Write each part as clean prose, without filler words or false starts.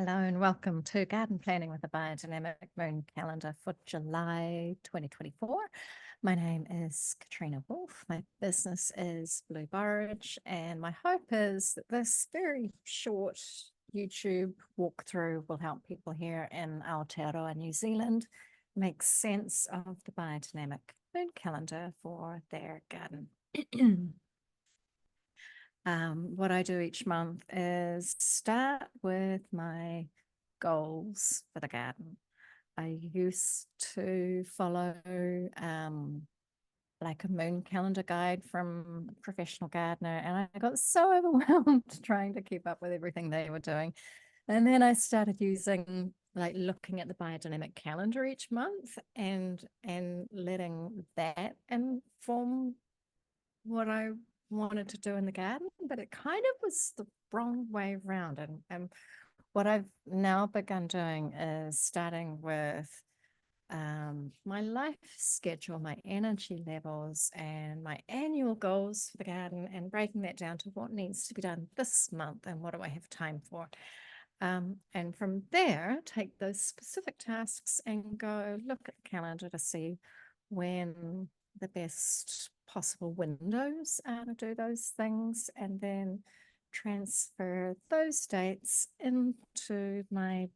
Hello and welcome to Garden Planning with a Biodynamic Moon Calendar for July 2024. My name is Katrina Wolf. My business is Blue Borage, and my hope is that this very short YouTube walkthrough will help people here in Aotearoa, New Zealand, make sense of the biodynamic moon calendar for their garden. What I do each month is start with my goals for the garden. I used to follow like a moon calendar guide from a professional gardener, and I got so overwhelmed trying to keep up with everything they were doing. And then I started using looking at the biodynamic calendar each month and letting that inform what I wanted to do in the garden, but it kind of was the wrong way around. And what I've now begun doing is starting with my life schedule, my energy levels, and my annual goals for the garden, and breaking that down to what needs to be done this month and what do I have time for. And from there, take those specific tasks and go look at the calendar to see when the best possible windows to do those things, and then transfer those dates into my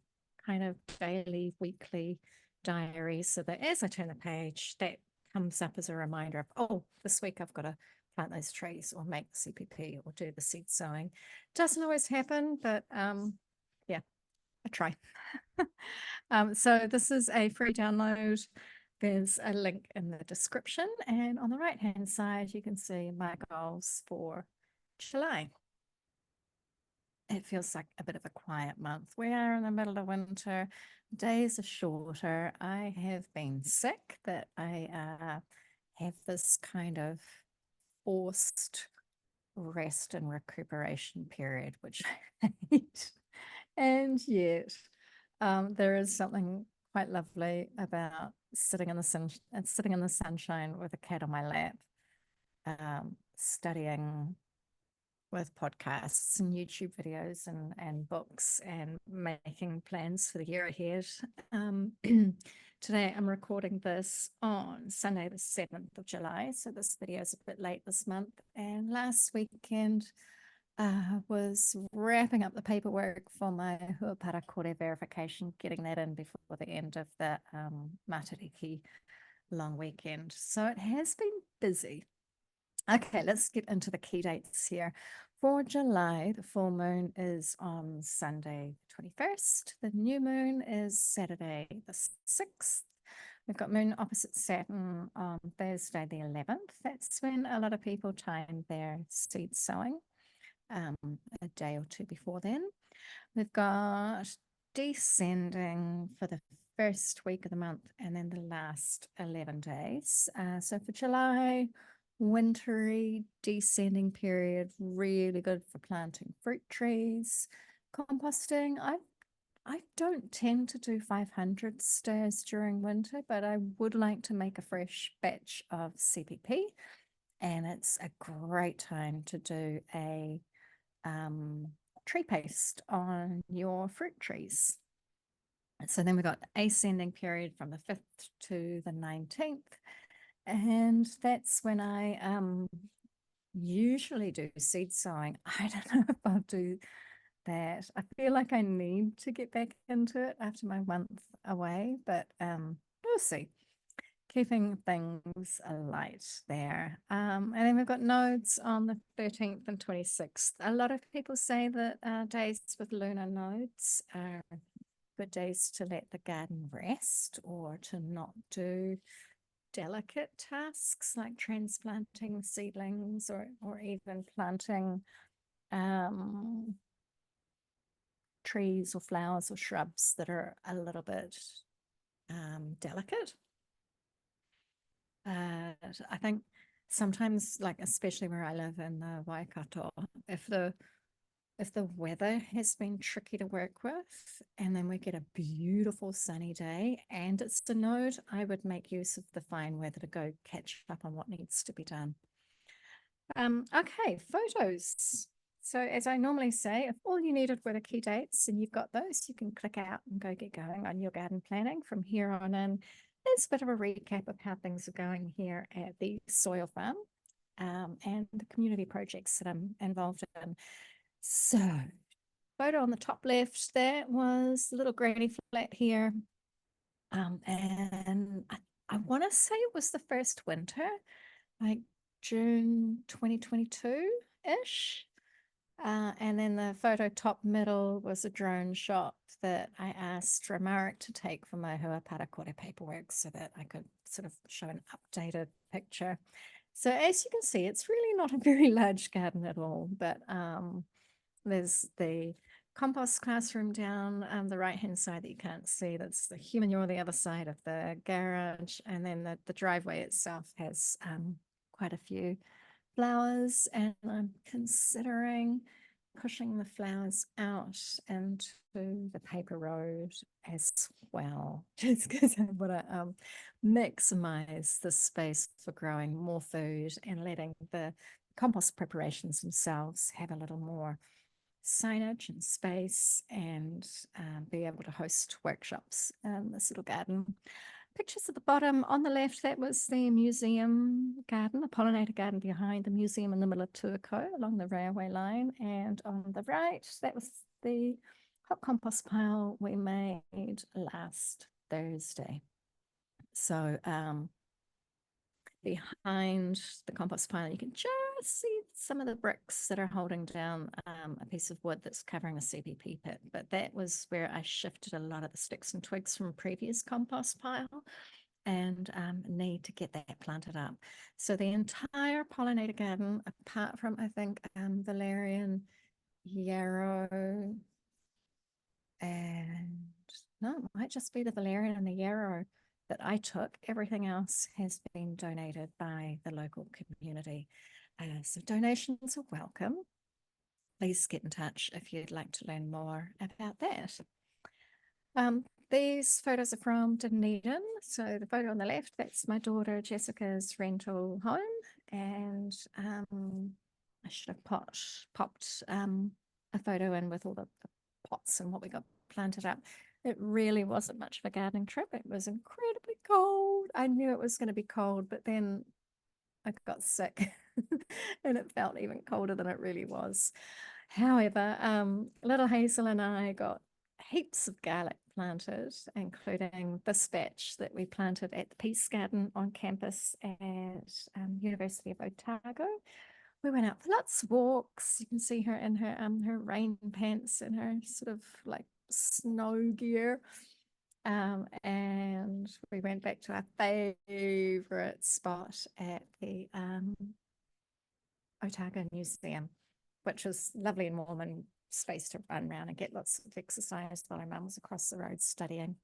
kind of daily, weekly diary, so that as I turn the page, that comes up as a reminder of, oh, this week I've got to plant those trees or make the CPP or do the seed sowing. Doesn't always happen, but yeah, I try. So this is a free download. There's a link in the description, and on the right hand side you can see my goals for July. It feels like a bit of a quiet month. We are in the middle of winter, days are shorter. I have been sick, but I have this kind of forced rest and recuperation period, which I hate. And yet there is something quite lovely about sitting in the sunshine with a cat on my lap, studying with podcasts and YouTube videos and books, and making plans for the year ahead. Today I'm recording this on Sunday the 7th of July, so this video is a bit late this month. And last weekend was wrapping up the paperwork for my Huapara Kore verification, getting that in before the end of the Matariki long weekend. So it has been busy. Okay, let's get into the key dates here. For July, the full moon is on Sunday the 21st. The new moon is Saturday the 6th. We've got moon opposite Saturn on Thursday the 11th. That's when a lot of people time their seed sowing, a day or two before then. We've got descending for the first week of the month and then the last 11 days. So for July, wintry descending period, really good for planting fruit trees. Composting, I don't tend to do 500 stirs during winter, but I would like to make a fresh batch of CPP, and it's a great time to do a tree paste on your fruit trees. So then we've got ascending period from the 5th to the 19th. And that's when I usually do seed sowing. I don't know if I'll do that. I feel like I need to get back into it after my month away, but we'll see. Keeping things light there. And then we've got nodes on the 13th and 26th. A lot of people say that days with lunar nodes are good days to let the garden rest, or to not do delicate tasks like transplanting seedlings, or even planting trees or flowers or shrubs that are a little bit delicate. I think sometimes, like especially where I live in the Waikato, if the weather has been tricky to work with and then we get a beautiful sunny day and it's the node, I would make use of the fine weather to go catch up on what needs to be done. Okay, photos So as I normally say, if all you needed were the key dates and you've got those, you can click out and go get going on your garden planning from here on in. There's a bit of a recap of how things are going here at the soil farm and the community projects that I'm involved in. So photo on the top left, that was the little granny flat here. And I want to say it was the first winter, like June 2022-ish. And then the photo top middle was a drone shot that I asked Romaric to take for my Hua Parakore paperwork so that I could sort of show an updated picture. So as you can see, it's really not a very large garden at all, but there's the compost classroom down the right-hand side that you can't see. That's the human the other side of the garage. And then the driveway itself has quite a few flowers, and I'm considering pushing the flowers out into the paper road as well, just because I want to maximize the space for growing more food and letting the compost preparations themselves have a little more signage and space, and be able to host workshops in this little garden. Pictures at the bottom. On the left, that was the museum garden, the pollinator garden behind the museum in the middle of Tuakau along the railway line. And on the right, that was the hot compost pile we made last Thursday. So behind the compost pile, you can just see some of the bricks that are holding down a piece of wood that's covering a CPP pit. But that was where I shifted a lot of the sticks and twigs from a previous compost pile, and need to get that planted up. So the entire pollinator garden, apart from I think valerian, yarrow, and no, it might just be the valerian and the yarrow that I took. Everything else has been donated by the local community. So donations are welcome. Please get in touch if you'd like to learn more about that. These photos are from Dunedin. So the photo on the left, that's my daughter Jessica's rental home. And I should have popped a photo in with all the pots and what we got planted up. It really wasn't much of a gardening trip. It was incredibly cold. I knew it was going to be cold, but then I got sick and it felt even colder than it really was. However, little Hazel and I got heaps of garlic planted, including this batch that we planted at the Peace Garden on campus at University of Otago. We went out for lots of walks. You can see her in her rain pants and her sort of like snow gear. And we went back to our favorite spot at the Otago Museum, which was lovely and warm and space to run around and get lots of exercise while our mum was across the road studying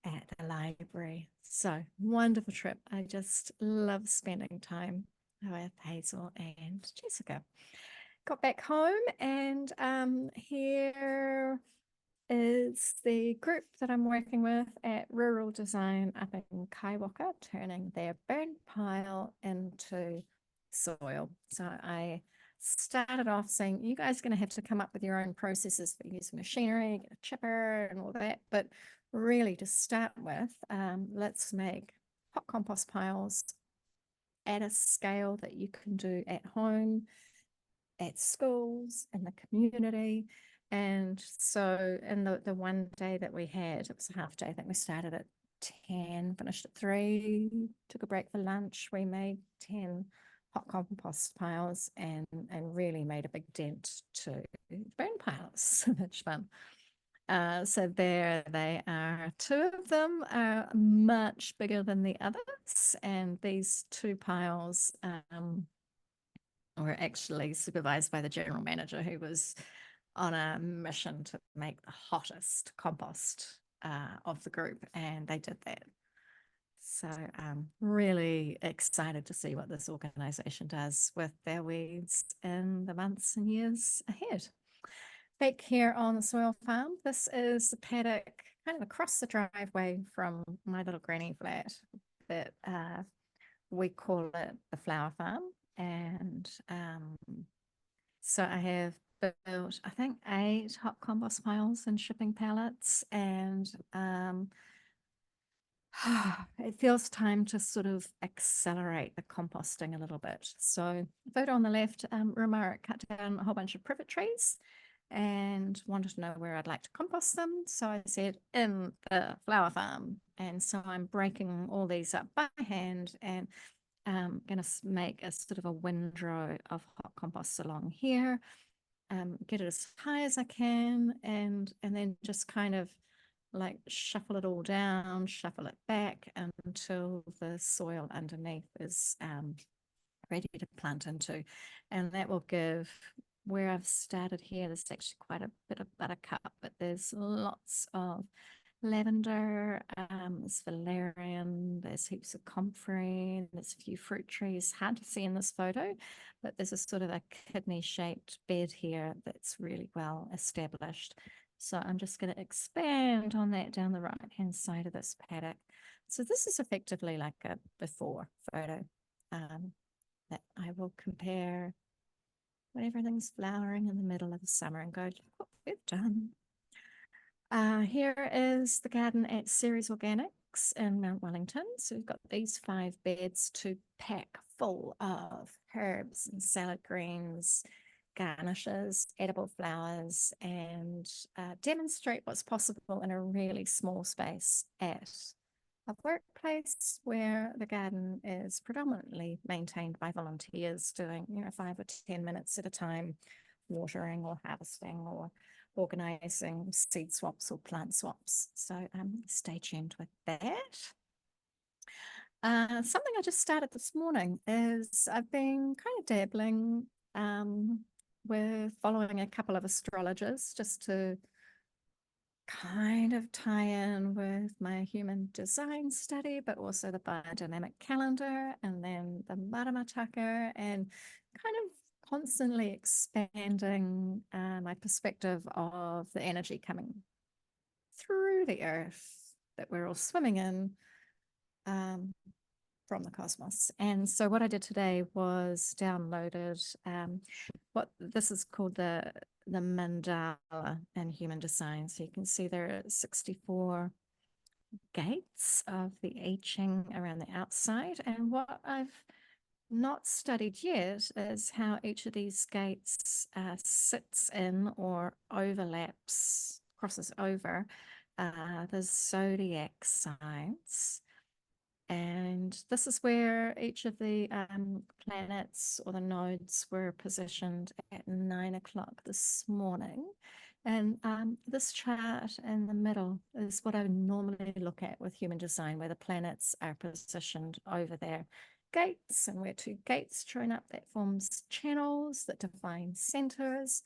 at the library. So wonderful trip. I just love spending time with Hazel and Jessica. Got back home, and here is the group that I'm working with at Rural Design up in Kaiwaka, turning their burn pile into soil. So I started off saying, you guys are going to have to come up with your own processes for using machinery, get a chipper and all that. But really, to start with, let's make hot compost piles at a scale that you can do at home, at schools, in the community. And so in the one day that we had, it was a half day. I think we started at 10, finished at 3, took a break for lunch. We made 10 hot compost piles and really made a big dent to burn piles. So much fun. So there they are. 2 of them are much bigger than the others, and these 2 piles were actually supervised by the general manager, who was on a mission to make the hottest compost of the group, and they did that. So I'm really excited to see what this organization does with their weeds in the months and years ahead. Back here on the soil farm, this is the paddock kind of across the driveway from my little granny flat that we call it the flower farm. And so I have built, I think, 8 hot compost piles and shipping pallets, and it feels time to sort of accelerate the composting a little bit. So photo on the left, Romaric cut down a whole bunch of privet trees and wanted to know where I'd like to compost them. So I said in the flower farm. And so I'm breaking all these up by hand and going to make a sort of a windrow of hot compost along here, get it as high as I can, and then just kind of like shuffle it all down, shuffle it back until the soil underneath is ready to plant into. And that will give, where I've started here, there's actually quite a bit of buttercup, but there's lots of lavender, there's valerian, there's heaps of comfrey, there's a few fruit trees, hard to see in this photo, but there's a sort of a kidney shaped bed here that's really well established. So I'm just going to expand on that down the right hand side of this paddock. So this is effectively like a before photo that I will compare when everything's flowering in the middle of the summer and go, look what we've done. Here is the garden at Ceres Organics in Mount Wellington. So we've got these 5 beds to pack full of herbs and salad greens, garnishes, edible flowers, and demonstrate what's possible in a really small space at a workplace where the garden is predominantly maintained by volunteers doing, 5 or 10 minutes at a time, watering or harvesting or organizing seed swaps or plant swaps. So stay tuned with that. Something I just started this morning is I've been kind of dabbling with following a couple of astrologers just to kind of tie in with my human design study, but also the biodynamic calendar and then the Maramataka, and kind of constantly expanding my perspective of the energy coming through the earth that we're all swimming in from the cosmos. And so what I did today was downloaded what this is called the Mandala in human design. So you can see there are 64 gates of the I Ching around the outside. And what I've not studied yet is how each of these gates sits in or overlaps, crosses over the zodiac signs. And this is where each of the planets or the nodes were positioned at 9 o'clock this morning. And this chart in the middle is what I would normally look at with human design, where the planets are positioned over their gates, and where 2 gates join up, that forms channels that define centers.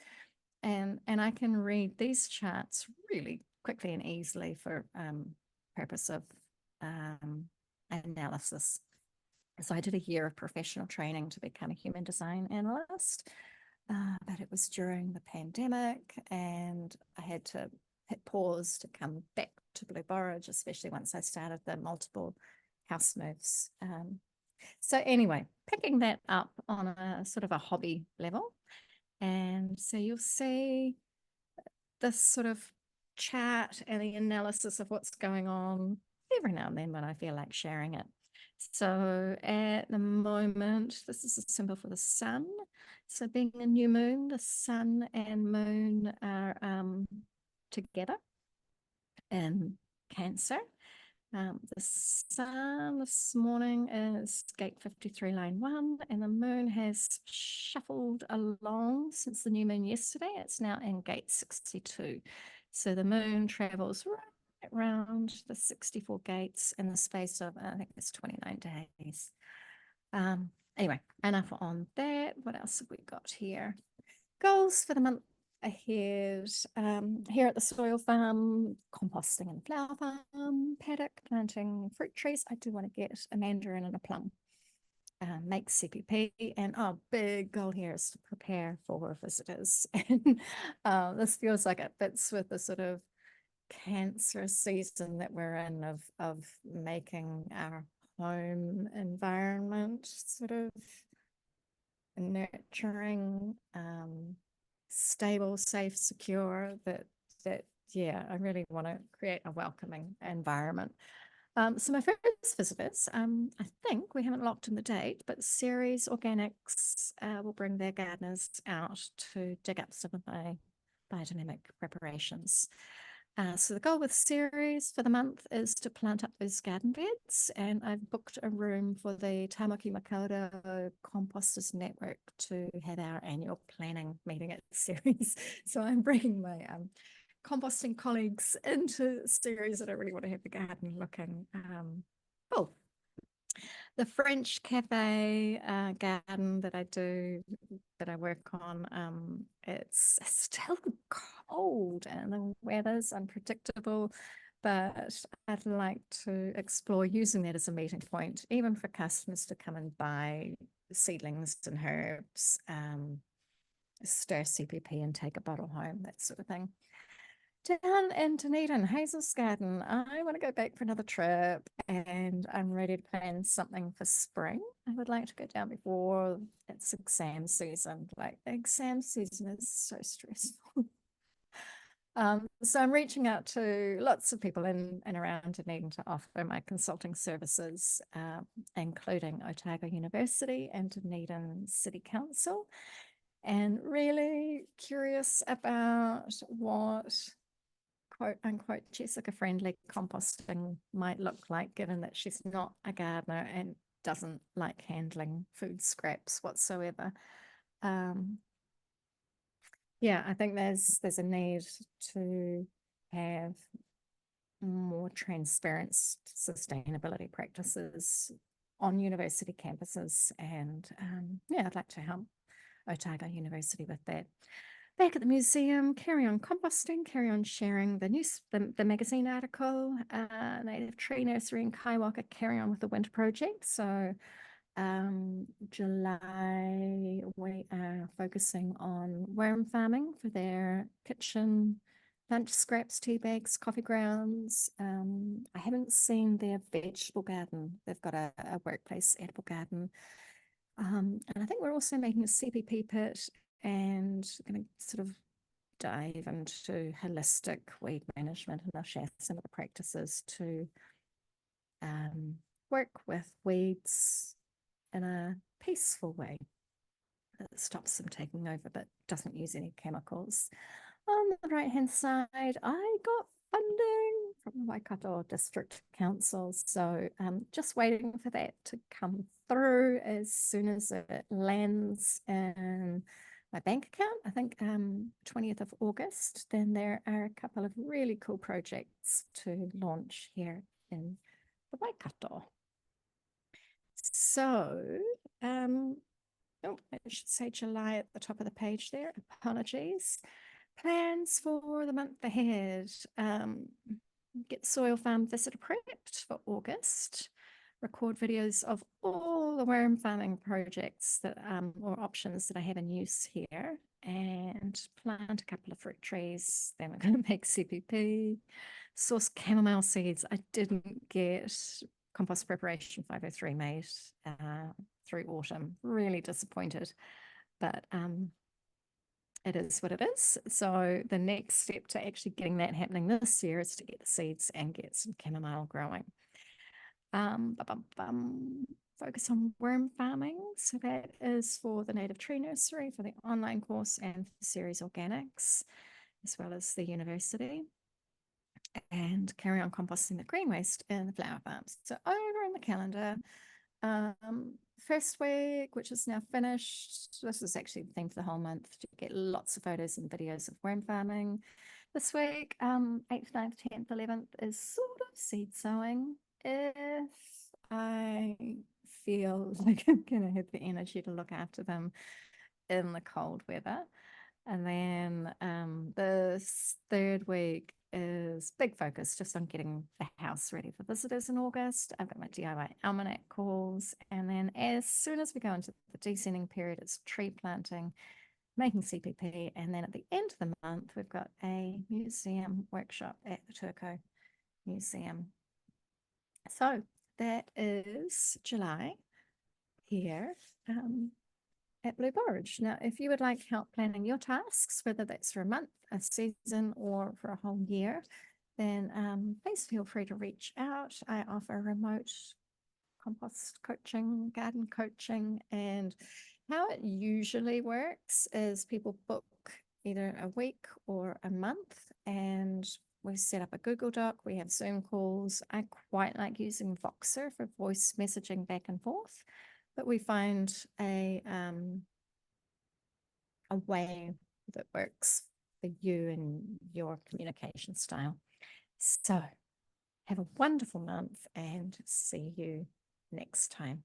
And I can read these charts really quickly and easily for purpose of analysis. So I did a year of professional training to become a human design analyst, but it was during the pandemic and I had to hit pause to come back to Blue Borage, especially once I started the multiple house moves. So anyway, picking that up on a sort of a hobby level. And so you'll see this sort of chart and the analysis of what's going on every now and then when I feel like sharing it. So at the moment, this is a symbol for the sun. So being a new moon, the sun and moon are together in Cancer. The sun this morning is gate 53, line 1, and the moon has shuffled along since the new moon yesterday. It's now in gate 62. So the moon travels right around the 64 gates in the space of, I think it's 29 days. Anyway, enough on that. What else have we got here? Goals for the month ahead. Here at the soil farm, composting in the flower farm, paddock, planting fruit trees. I do want to get a mandarin and a plum. Make CPP, and big goal here is to prepare for visitors. And this feels like it fits with the sort of Cancer season that we're in of making our home environment sort of nurturing, stable, safe, secure, that yeah, I really want to create a welcoming environment. So my first visitors, I think we haven't locked in the date, but Ceres Organics will bring their gardeners out to dig up some of my biodynamic preparations. So the goal with Ceres for the month is to plant up those garden beds, and I've booked a room for the Tamaki Makaurau Composters Network to have our annual planning meeting at Ceres. So I'm bringing my composting colleagues into Ceres, that I really want to have the garden looking full. The French cafe garden that I work on, it's still cold and the weather's unpredictable, but I'd like to explore using that as a meeting point, even for customers to come and buy seedlings and herbs, stir CPP and take a bottle home, that sort of thing. Down in Dunedin, Hazel's Garden, I want to go back for another trip, and I'm ready to plan something for spring. I would like to go down before it's exam season. Like, exam season is so stressful. So I'm reaching out to lots of people in and around Dunedin to offer my consulting services, including Otago University and Dunedin City Council, and really curious about what quote unquote Jessica friendly composting might look like, given that she's not a gardener and doesn't like handling food scraps whatsoever. Yeah, I think there's a need to have more transparent sustainability practices on university campuses, and yeah, I'd like to help Otago University with that. Back at the museum, carry on composting, carry on sharing the magazine article, Native Tree Nursery in Kaiwaka, carry on with the winter project. So July, we are focusing on worm farming for their kitchen lunch scraps, tea bags, coffee grounds. I haven't seen their vegetable garden. They've got a workplace edible garden. And I think we're also making a CPP pit and going to sort of dive into holistic weed management, and I'll share some of the practices to work with weeds in a peaceful way that stops them taking over but doesn't use any chemicals. On the right-hand side, I got funding from the Waikato District Council, so just waiting for that to come through. As soon as it lands in my bank account, I think 20th of August, then there are a couple of really cool projects to launch here in the Waikato. So, oh, I should say July at the top of the page there. Apologies. Plans for the month ahead. Get soil farm visitor prepped for August. Record videos of all the worm farming projects that or options that I have in use here, and plant a couple of fruit trees. Then we're going to make CPP. Source chamomile seeds. I didn't get compost preparation 503 made through autumn. Really disappointed, but it is what it is. So the next step to actually getting that happening this year is to get the seeds and get some chamomile growing. Focus on worm farming. So that is for the Native Tree Nursery, for the online course, and for Ceres Organics, as well as the university. And carry on composting the green waste in the flower farms. So over in the calendar, first week, which is now finished. This is actually the theme for the whole month, to get lots of photos and videos of worm farming. This week, 8th, 9th, 10th, 11th is sort of seed sowing. If I feel like I'm going to have the energy to look after them in the cold weather. And then this third week is big focus just on getting the house ready for visitors in August. I've got my DIY Almanac calls. And then as soon as we go into the descending period, it's tree planting, making CPP. And then at the end of the month, we've got a museum workshop at the Turco Museum. So that is July here. at Blue Borage. Now, if you would like help planning your tasks, whether that's for a month, a season, or for a whole year, then please feel free to reach out. I offer remote compost coaching, garden coaching, and how it usually works is people book either a week or a month, and we set up a Google Doc. We have Zoom calls. I quite like using Voxer for voice messaging back and forth, but we find a way that works for you and your communication style. So have a wonderful month and see you next time.